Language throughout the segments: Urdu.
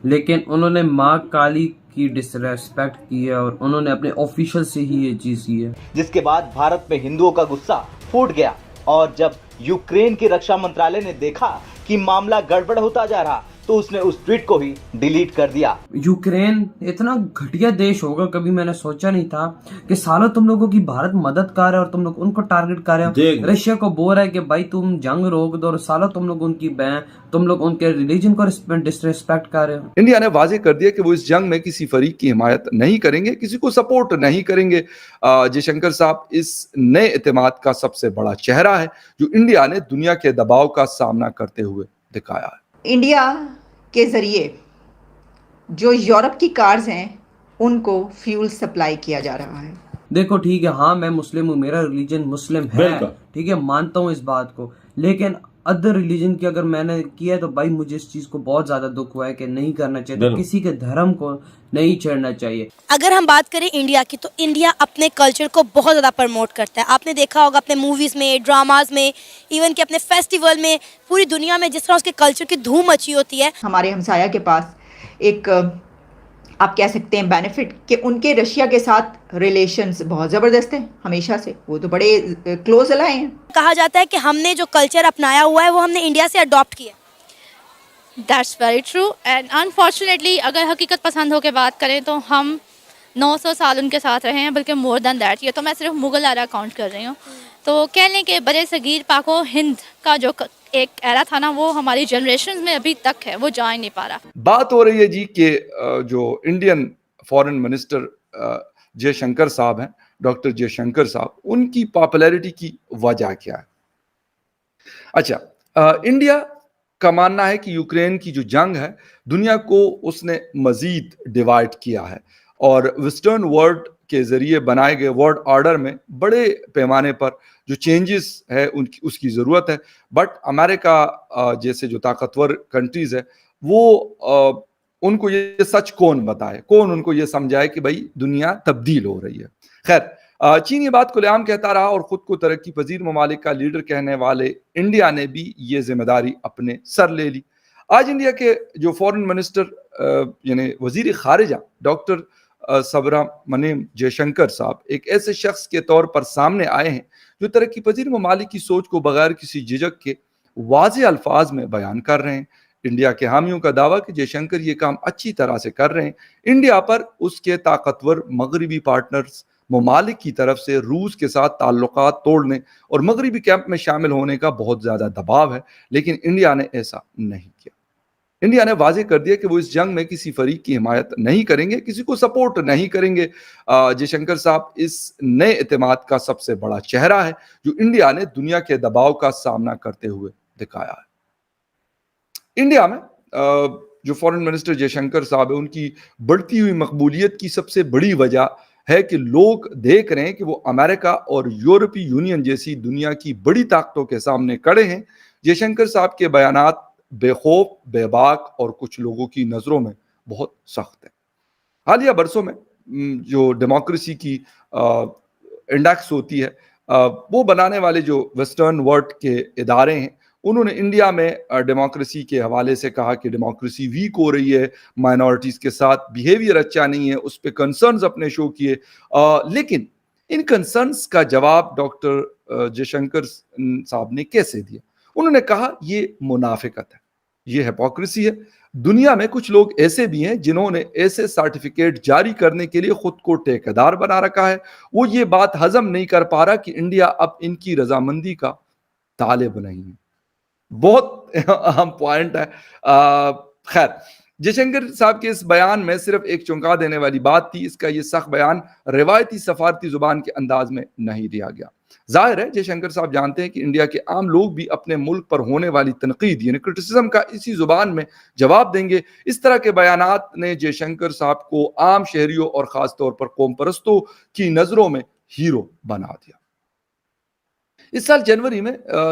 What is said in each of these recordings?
لیکن انہوں نے ماں کالی کی ڈسریسپیکٹ کی ہے اور انہوں نے اپنے آفیشل سے ہی یہ چیز کی ہے. جس کے بعد بھارت میں ہندوؤں کا غصہ پھوٹ گیا اور جب یوکرین کی رکشا منترالیہ نے دیکھا کہ معاملہ گڑبڑ ہوتا جا رہا تو اس نے اس ٹویٹ کو ہی ڈیلیٹ کر دیا. یوکرین اتنا گھٹیا دیش ہوگا کبھی میں نے سوچا نہیں تھا کہ سالوں تم لوگوں کی بھارت مدد کر رہے اور تم لوگ ان کو ٹارگٹ کر رہے ہو. رشیا کو بول رہا ہے کہ بھائی تم جنگ روک دو اور سالوں تم لوگ ان کی تم لوگ ان کے ریلیجن کو ڈسریسپیکٹ کر رہے ہو. انڈیا نے واضح کر دیا کہ وہ اس جنگ میں کسی فریق کی حمایت نہیں کریں گے, کسی کو سپورٹ نہیں کریں گے. جے شنکر صاحب اس نئے اعتماد کا سب سے بڑا چہرہ ہے جو انڈیا نے دنیا کے دباؤ کا سامنا کرتے ہوئے دکھایا ہے. انڈیا کے ذریعے جو یورپ کی کارز ہیں ان کو فیول سپلائی کیا جا رہا ہے. دیکھو ٹھیک ہے, ہاں میں مسلم ہوں, میرا ریلیجن مسلم ہے, ٹھیک ہے, مانتا ہوں اس بات کو, لیکن ادر ریلیجن کی اگر میں نے کیا ہے تو بھائی مجھے اس چیز کو بہت زیادہ دکھ ہوا ہے کہ نہیں کرنا چاہیے, کسی کے دھرم کو نہیں چھیڑنا چاہیے. اگر ہم بات کریں انڈیا کی تو انڈیا اپنے کلچر کو بہت زیادہ پروموٹ کرتا ہے. آپ نے دیکھا ہوگا اپنے موویز میں, ڈراماز میں, ایون کہ اپنے فیسٹیول میں, پوری دنیا میں جس طرح اس کے کلچر کی دھوم مچی ہوتی ہے. ہمارے ہمسایہ کے پاس ایک آپ کہہ سکتے ہیں بینیفٹ کہ ان کے رشیا کے ساتھ ریلیشنز بہت زبردست ہیں ہمیشہ سے, وہ تو بڑے کلوز الائے ہیں. کہا جاتا ہے کہ ہم نے جو کلچر اپنایا ہوا ہے وہ ہم نے انڈیا سے اڈاپٹ کیا. That's very true and unfortunately اگر حقیقت پسند ہو کے بات کریں تو ہم 900 سال ان کے ساتھ رہے ہیں, بلکہ مور دین دیٹ. یہ تو میں صرف مغل ایرا کاؤنٹ کر رہی ہوں. تو کہہ لیں کہ برے صغیر پاک و ہند کا جو ایک ایرا تھا نا وہ ہماری جنریشنز میں ابھی تک ہے, وہ جا ہی نہیں پا رہا. بات ہو رہی ہے جی کہ جو انڈین فارن منسٹر جے شنکر صاحب ہیں, ڈاکٹر جے شنکر صاحب, ان کی پاپولیرٹی کی وجہ کیا ہے. اچھا, انڈیا کا ماننا ہے کہ یوکرین کی جو جنگ ہے دنیا کو اس نے مزید ڈیوائڈ کیا ہے اور ویسٹرن ورلڈ کے ذریعے بنائے گئے ورلڈ آرڈر میں بڑے پیمانے پر جو چینجز ہے اس کی ضرورت ہے. بٹ امریکہ جیسے جو طاقتور کنٹریز ہے وہ ان کو یہ سچ کون بتائے, کون ان کو یہ سمجھائے کہ بھائی دنیا تبدیل ہو رہی ہے. خیر, چین یہ بات کھلے عام کہتا رہا اور خود کو ترقی پذیر ممالک کا لیڈر کہنے والے انڈیا نے بھی یہ ذمہ داری اپنے سر لے لی. آج انڈیا کے جو فارن منسٹر یعنی وزیر خارجہ ڈاکٹر سبرامنیم جے شنکر صاحب ایک ایسے شخص کے طور پر سامنے آئے ہیں جو ترقی پذیر ممالک کی سوچ کو بغیر کسی جھجک کے واضح الفاظ میں بیان کر رہے ہیں. انڈیا کے حامیوں کا دعویٰ کہ جے شنکر یہ کام اچھی طرح سے کر رہے ہیں. انڈیا پر اس کے طاقتور مغربی پارٹنرز ممالک کی طرف سے روس کے ساتھ تعلقات توڑنے اور مغربی کیمپ میں شامل ہونے کا بہت زیادہ دباؤ ہے, لیکن انڈیا نے ایسا نہیں کیا. انڈیا نے واضح کر دیا کہ وہ اس جنگ میں کسی فریق کی حمایت نہیں کریں گے, کسی کو سپورٹ نہیں کریں گے. جے شنکر صاحب اس نئے اعتماد کا سب سے بڑا چہرہ ہے جو انڈیا نے دنیا کے دباؤ کا سامنا کرتے ہوئے دکھایا ہے. انڈیا میں جو فارن منسٹر جے شنکر صاحب ہیں ان کی بڑھتی ہوئی مقبولیت کی سب سے بڑی وجہ ہے کہ لوگ دیکھ رہے ہیں کہ وہ امریکہ اور یورپی یونین جیسی دنیا کی بڑی طاقتوں کے سامنے کھڑے ہیں. جے شنکر صاحب کے بیانات بے خوف, بے باک اور کچھ لوگوں کی نظروں میں بہت سخت ہیں. حالیہ برسوں میں جو ڈیموکریسی کی انڈیکس ہوتی ہے وہ بنانے والے جو ویسٹرن ورلڈ کے ادارے ہیں انہوں نے انڈیا میں ڈیموکریسی کے حوالے سے کہا کہ ڈیموکریسی ویک ہو رہی ہے, مائنورٹیز کے ساتھ بیہیویئر اچھا نہیں ہے, اس پہ کنسرنز اپنے شو کیے. لیکن ان کنسرنز کا جواب ڈاکٹر جے شنکر صاحب نے کیسے دیا؟ انہوں نے کہا یہ منافقت ہے, یہ ہپوکریسی ہے. دنیا میں کچھ لوگ ایسے بھی ہیں جنہوں نے ایسے سرٹیفکیٹ جاری کرنے کے لیے خود کو ٹھیکیدار بنا رکھا ہے. وہ یہ بات ہضم نہیں کر پا رہا کہ انڈیا اب ان کی رضامندی کا طالب نہیں ہے. بہت اہم پوائنٹ ہے. خیر, جے شنکر صاحب کے اس بیان میں صرف ایک چونکا دینے والی بات تھی. اس کا یہ سخت بیان روایتی سفارتی زبان کے انداز میں نہیں دیا گیا. ظاہر ہے جے شنکر صاحب جانتے ہیں کہ انڈیا کے عام لوگ بھی اپنے ملک پر ہونے والی تنقید یعنی کرٹیسزم کا اسی زبان میں جواب دیں گے. اس طرح کے بیانات نے جے شنکر صاحب کو عام شہریوں اور خاص طور پر قوم پرستوں کی نظروں میں ہیرو بنا دیا. اس سال جنوری میں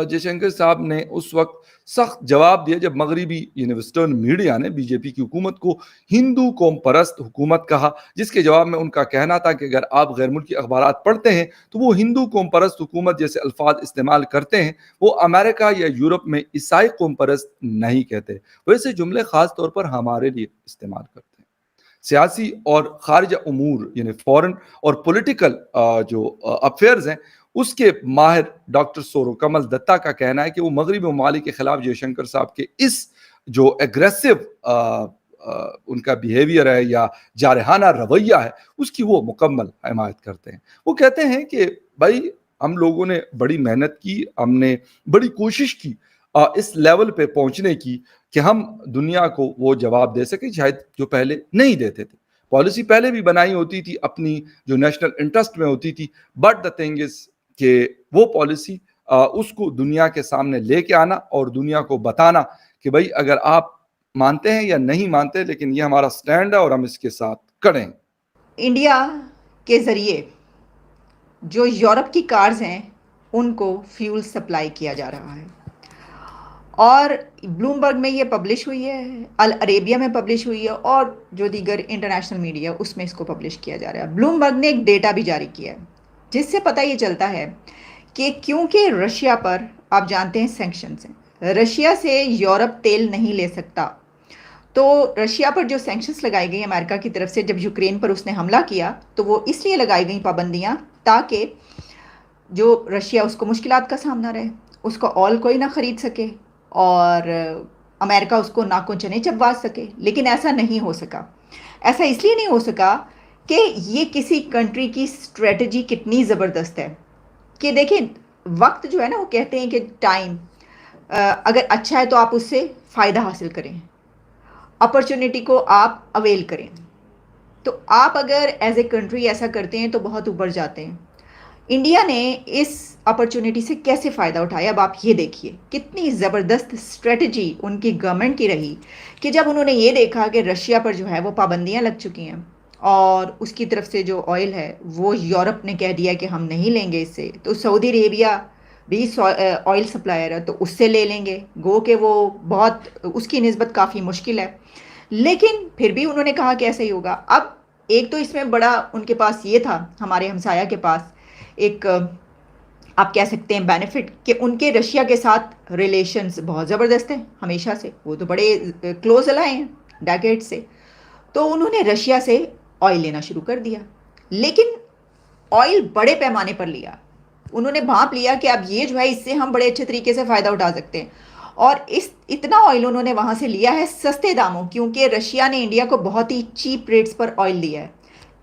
جے شنکر صاحب نے اس وقت سخت جواب دیا جب مغربی یعنی ویسٹرن میڈیا نے بی جے پی کی حکومت کو ہندو قوم پرست حکومت کہا، جس کے جواب میں ان کا کہنا تھا کہ اگر آپ غیر ملکی اخبارات پڑھتے ہیں تو وہ ہندو قوم پرست حکومت جیسے الفاظ استعمال کرتے ہیں، وہ امریکہ یا یورپ میں عیسائی قوم پرست نہیں کہتے، وہ ایسے جملے خاص طور پر ہمارے لیے استعمال کرتے ہیں۔ سیاسی اور خارجہ امور یعنی فورن اور پولیٹیکل جو افیئرز ہیں اس کے ماہر ڈاکٹر سورو کمل دتا کا کہنا ہے کہ وہ مغربی ممالک کے خلاف جے شنکر صاحب کے اس جو ایگریسو ان کا بیہیویئر ہے یا جارحانہ رویہ ہے اس کی وہ مکمل حمایت کرتے ہیں۔ وہ کہتے ہیں کہ بھائی ہم لوگوں نے بڑی محنت کی، ہم نے بڑی کوشش کی اس لیول پہ پہنچنے کی کہ ہم دنیا کو وہ جواب دے سکیں شاید جو پہلے نہیں دیتے تھے۔ پالیسی پہلے بھی بنائی ہوتی تھی اپنی جو نیشنل انٹرسٹ میں ہوتی تھی، بٹ دا تھنگ از کہ وہ پالیسی اس کو دنیا کے سامنے لے کے آنا اور دنیا کو بتانا کہ بھائی اگر آپ مانتے ہیں یا نہیں مانتے لیکن یہ ہمارا سٹینڈ ہے اور ہم اس کے ساتھ کھڑے ہیں۔ انڈیا کے ذریعے جو یورپ کی کارز ہیں ان کو فیول سپلائی کیا جا رہا ہے، اور بلومبرگ میں یہ پبلش ہوئی ہے، العربیہ میں پبلش ہوئی ہے، اور جو دیگر انٹرنیشنل میڈیا اس میں اس کو پبلش کیا جا رہا ہے۔ بلومبرگ نے ایک ڈیٹا بھی جاری کیا ہے جس سے پتہ یہ چلتا ہے کہ کیونکہ رشیا پر آپ جانتے ہیں سینکشنز ہیں، رشیا سے یورپ تیل نہیں لے سکتا، تو رشیا پر جو سینکشنز لگائی گئی امریکہ کی طرف سے جب یوکرین پر اس نے حملہ کیا تو وہ اس لیے لگائی گئیں پابندیاں تاکہ جو رشیا اس کو مشکلات کا سامنا رہے، اس کو آئل کوئی نہ خرید سکے اور امریکہ اس کو ناکوں چنے چبوا سکے، لیکن ایسا نہیں ہو سکا۔ ایسا اس لیے نہیں ہو سکا کہ یہ کسی کنٹری کی اسٹریٹجی کتنی زبردست ہے کہ دیکھیں وقت جو ہے نا، وہ کہتے ہیں کہ ٹائم اگر اچھا ہے تو آپ اس سے فائدہ حاصل کریں، اپرچونٹی کو آپ اویل کریں، تو آپ اگر ایز اے کنٹری ایسا کرتے ہیں تو بہت اوپر جاتے ہیں۔ انڈیا نے اس اپرچونٹی سے کیسے فائدہ اٹھایا، اب آپ یہ دیکھیے کتنی زبردست اسٹریٹجی ان کی گورنمنٹ کی رہی کہ جب انہوں نے یہ دیکھا کہ رشیا پر جو ہے وہ پابندیاں لگ چکی ہیں اور اس کی طرف سے جو آئل ہے وہ یورپ نے کہہ دیا کہ ہم نہیں لیں گے اس سے، تو سعودی عربیہ بھی آئل سپلائر ہے تو اس سے لے لیں گے، گو کہ وہ بہت اس کی نسبت کافی مشکل ہے، لیکن پھر بھی انہوں نے کہا کہ ایسا ہی ہوگا۔ اب ایک تو اس میں بڑا ان کے پاس یہ تھا، ہمارے ہمسایہ کے پاس ایک آپ کہہ سکتے ہیں بینیفٹ کہ ان کے رشیا کے ساتھ ریلیشنز بہت زبردست ہیں ہمیشہ سے، وہ تو بڑے کلوز الائے ہیں ڈیکیڈ سے، تو انہوں نے رشیا سے آئل لینا شروع کر دیا، لیکن آئل بڑے پیمانے پر لیا، انہوں نے بھانپ لیا کہ اب یہ جو ہے اس سے ہم بڑے اچھے طریقے سے فائدہ اٹھا سکتے ہیں، اور اتنا آئل انہوں نے وہاں سے لیا ہے سستے داموں، کیونکہ رشیا نے انڈیا کو بہت ہی چیپ ریٹس پر آئل دیا ہے،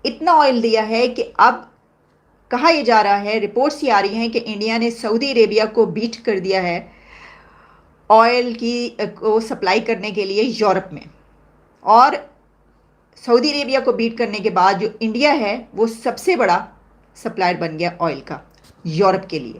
اتنا آئل دیا ہے کہ اب کہا یہ جا رہا ہے، رپورٹس یہ آ رہی ہیں کہ انڈیا نے سعودی عربیہ کو بیٹ کر دیا ہے آئل کو سپلائی کرنے کے لیے یورپ میں، اور سعودی عربیہ کو بیٹ کرنے کے بعد جو انڈیا ہے وہ سب سے بڑا سپلائر بن گیا آئل کا یورپ کے لیے۔